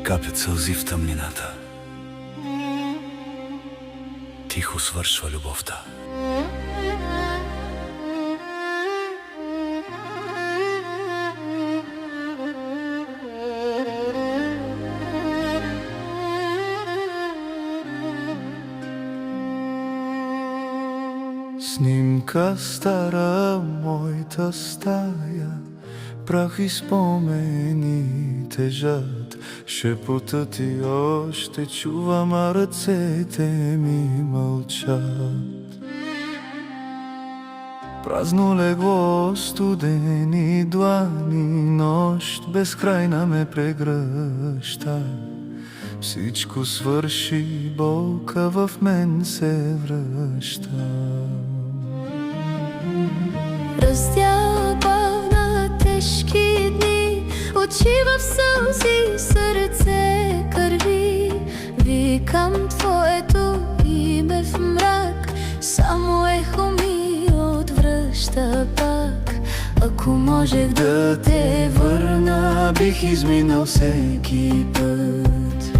Капят сълзи в тъмнината. Тихо свършва любовта. Снимка стара моята стая, прах и спомени тежат. Шепотът и още чувам, а ръцете ми мълчат. Празно легло, студени длани, нощ безкрайна ме прегръща. Всичко свърши, болка в мен се връща. Раздяла бавна тежки дни, очи в сълзи, сърце кърви. Викам твоето име в мрак, само ехо ми отвръща пак. Ако можех да те върна, бих изминал всеки път.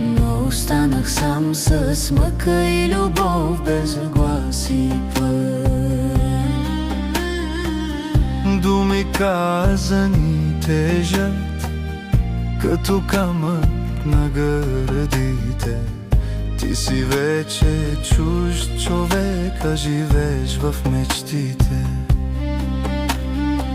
Но останах сам с мъка и любов без глас и път. Думи казани тежат, като камък на гърдите. Ти си вече чужд човек, а живееш в мечтите.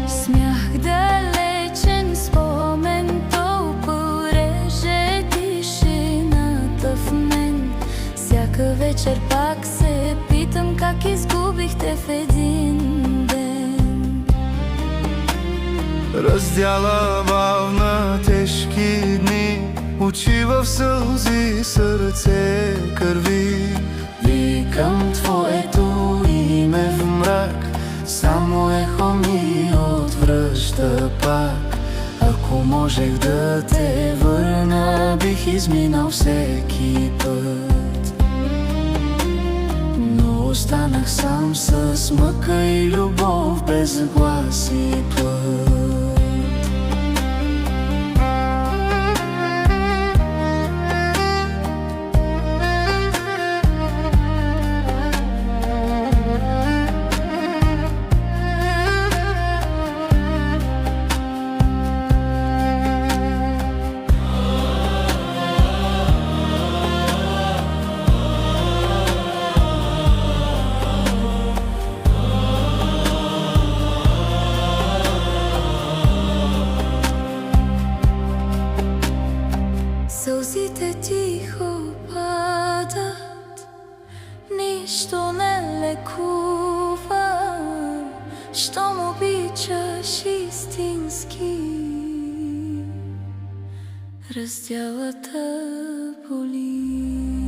Смях далечен спомен, толкова реже тишината в мен. Всяка вечер пак се питам, как изгубихте в един ден. Раздяла бавна тежки дни, очи в сълзи, сърце кърви. Викам твоето име в мрак, само ехо ми отвръща пак. Ако можех да те върна, бих изминал всеки път. Но останах сам с мъка и любов без глас и път. Сълзите тихо падат, нищо не лекува. Щом обичаш истински, раздялата боли.